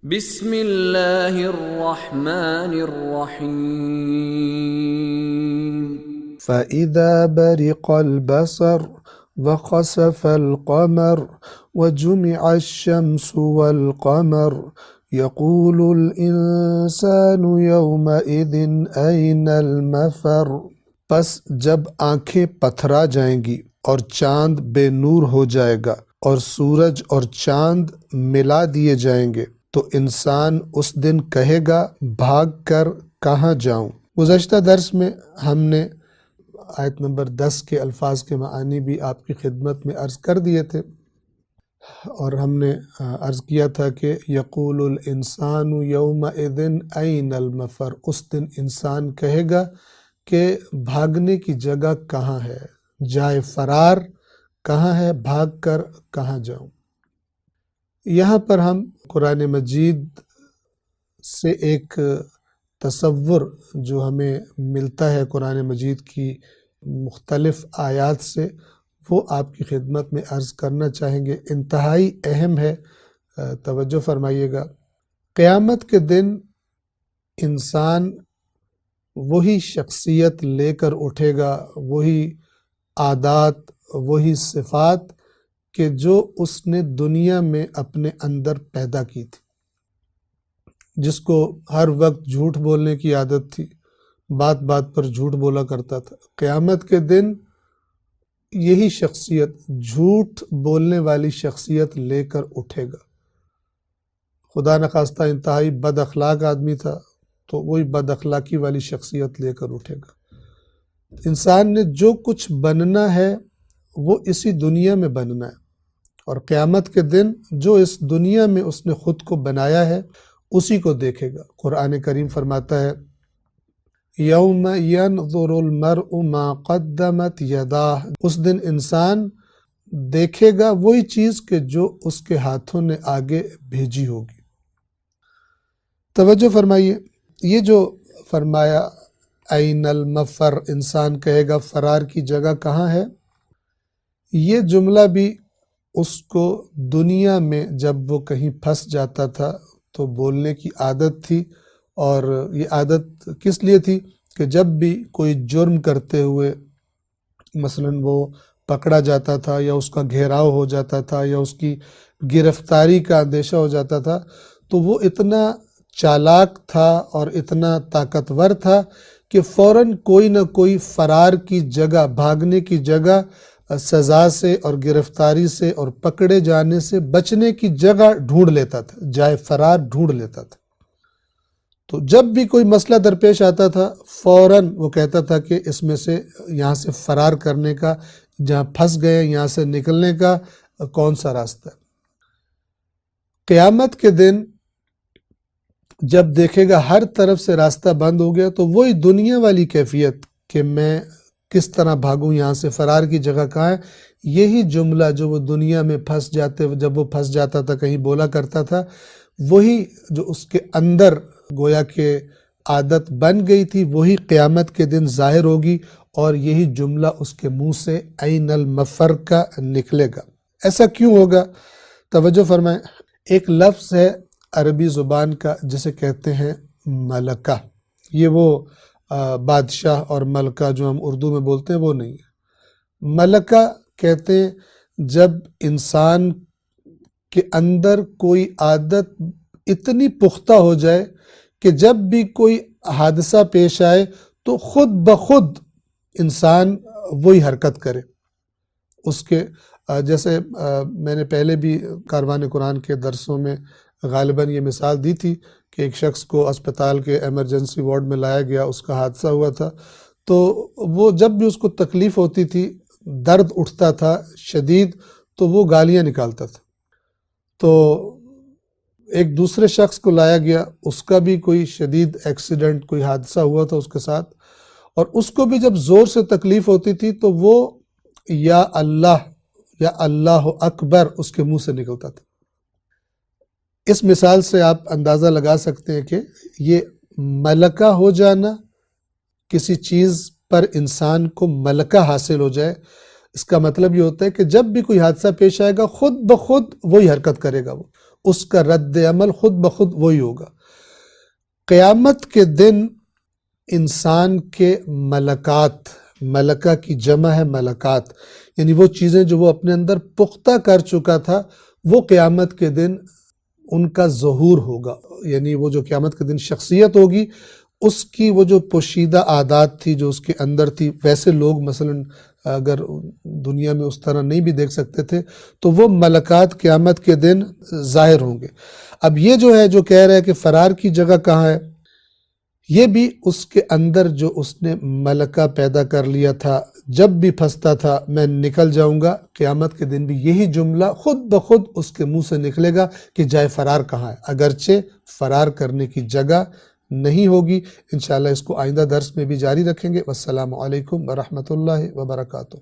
بسم اللہ الرحمن الرحیم فَإِذَا بَرِقَ الْبَصَرُ وَخَسَفَ الْقَمَرُ وَجُمِعَ الشَّمْسُ وَالْقَمَرُ يَقُولُ الْإِنسَانُ يَوْمَئِذٍ أَيْنَ الْمَفَرُ۔ پس جب آنکھیں پتھرا جائیں گی اور چاند بے نور ہو جائے گا اور سورج اور چاند ملا دیے جائیں گے تو انسان اس دن کہے گا بھاگ کر کہاں جاؤں۔ گزشتہ درس میں ہم نے آیت نمبر 10 کے الفاظ کے معانی بھی آپ کی خدمت میں عرض کر دیے تھے، اور ہم نے عرض کیا تھا کہ یقول الانسان یومئذ این المفر، اس دن انسان کہے گا کہ بھاگنے کی جگہ کہاں ہے، جائے فرار کہاں ہے، بھاگ کر کہاں جاؤں۔ یہاں پر ہم قرآن مجید سے ایک تصور جو ہمیں ملتا ہے قرآن مجید کی مختلف آیات سے، وہ آپ کی خدمت میں عرض کرنا چاہیں گے۔ انتہائی اہم ہے، توجہ فرمائیے گا۔ قیامت کے دن انسان وہی شخصیت لے کر اٹھے گا، وہی عادات، وہی صفات کہ جو اس نے دنیا میں اپنے اندر پیدا کی تھی، جس کو ہر وقت جھوٹ بولنے کی عادت تھی، بات بات پر جھوٹ بولا کرتا تھا۔ قیامت کے دن یہی شخصیت، جھوٹ بولنے والی شخصیت لے کر اٹھے گا۔ خدا نخواستہ انتہائی بد اخلاق آدمی تھا تو وہی بد اخلاقی والی شخصیت لے کر اٹھے گا۔ انسان نے جو کچھ بننا ہے وہ اسی دنیا میں بننا ہے، اور قیامت کے دن جو اس دنیا میں اس نے خود کو بنایا ہے اسی کو دیکھے گا۔ قرآن کریم فرماتا ہے یوم ینظر المرء ما قدمت یداہ، اس دن انسان دیکھے گا وہی چیز کہ جو اس کے ہاتھوں نے آگے بھیجی ہوگی۔ توجہ فرمائیے، یہ جو فرمایا این المفر، انسان کہے گا فرار کی جگہ کہاں ہے، یہ جملہ بھی اس کو دنیا میں جب وہ کہیں پھنس جاتا تھا تو بولنے کی عادت تھی، اور یہ عادت کس لیے تھی کہ جب بھی کوئی جرم کرتے ہوئے مثلاً وہ پکڑا جاتا تھا یا اس کا گھیراؤ ہو جاتا تھا یا اس کی گرفتاری کا اندیشہ ہو جاتا تھا، تو وہ اتنا چالاک تھا اور اتنا طاقتور تھا کہ فوراً کوئی نہ کوئی فرار کی جگہ، بھاگنے کی جگہ، سزا سے اور گرفتاری سے اور پکڑے جانے سے بچنے کی جگہ ڈھونڈ لیتا تھا، جائے فرار ڈھونڈ لیتا تھا۔ تو جب بھی کوئی مسئلہ درپیش آتا تھا فوراً وہ کہتا تھا کہ اس میں سے، یہاں سے فرار کرنے کا، جہاں پھنس گئے یہاں سے نکلنے کا کون سا راستہ ہے۔ قیامت کے دن جب دیکھے گا ہر طرف سے راستہ بند ہو گیا تو وہی دنیا والی کیفیت کہ میں کس طرح بھاگوں، یہاں سے فرار کی جگہ کہاں ہے، یہی جملہ جو وہ دنیا میں جب وہ پھنس جاتا تھا کہیں بولا کرتا تھا، وہی جو اس کے اندر گویا کہ عادت بن گئی تھی وہی قیامت کے دن ظاہر ہوگی، اور یہی جملہ اس کے منہ سے این المفر کا نکلے گا۔ ایسا کیوں ہوگا؟ توجہ فرمائیں، ایک لفظ ہے عربی زبان کا جسے کہتے ہیں ملکہ، یہ وہ بادشاہ اور ملکہ جو ہم اردو میں بولتے ہیں وہ نہیں ہے۔ ملکہ کہتے ہیں جب انسان کے اندر کوئی عادت اتنی پختہ ہو جائے کہ جب بھی کوئی حادثہ پیش آئے تو خود بخود انسان وہی حرکت کرے۔ اس کے جیسے میں نے پہلے بھی کاروان قرآن کے درسوں میں غالباً یہ مثال دی تھی کہ ایک شخص کو اسپتال کے ایمرجنسی وارڈ میں لایا گیا، اس کا حادثہ ہوا تھا، تو وہ جب بھی اس کو تکلیف ہوتی تھی، درد اٹھتا تھا شدید، تو وہ گالیاں نکالتا تھا۔ تو ایک دوسرے شخص کو لایا گیا، اس کا بھی کوئی شدید ایکسیڈنٹ، کوئی حادثہ ہوا تھا اس کے ساتھ، اور اس کو بھی جب زور سے تکلیف ہوتی تھی تو وہ یا اللہ اکبر اس کے منہ سے نکلتا تھا۔ اس مثال سے آپ اندازہ لگا سکتے ہیں کہ یہ ملکہ ہو جانا، کسی چیز پر انسان کو ملکہ حاصل ہو جائے، اس کا مطلب یہ ہوتا ہے کہ جب بھی کوئی حادثہ پیش آئے گا خود بخود وہی حرکت کرے گا، وہ اس کا رد عمل خود بخود وہی ہوگا۔ قیامت کے دن انسان کے ملکات، ملکہ کی جمع ہے ملکات، یعنی وہ چیزیں جو وہ اپنے اندر پختہ کر چکا تھا وہ قیامت کے دن ان کا ظہور ہوگا، یعنی وہ جو قیامت کے دن شخصیت ہوگی اس کی وہ جو پوشیدہ عادات تھی جو اس کے اندر تھی، ویسے لوگ مثلا اگر دنیا میں اس طرح نہیں بھی دیکھ سکتے تھے تو وہ ملکات قیامت کے دن ظاہر ہوں گے۔ اب یہ جو ہے جو کہہ رہا ہے کہ فرار کی جگہ کہاں ہے، یہ بھی اس کے اندر جو اس نے ملکہ پیدا کر لیا تھا، جب بھی پھنستا تھا میں نکل جاؤں گا، قیامت کے دن بھی یہی جملہ خود بخود اس کے منہ سے نکلے گا کہ جائے فرار کہاں ہے، اگرچہ فرار کرنے کی جگہ نہیں ہوگی۔ انشاءاللہ اس کو آئندہ درس میں بھی جاری رکھیں گے۔ والسلام علیکم ورحمۃ اللہ وبرکاتہ۔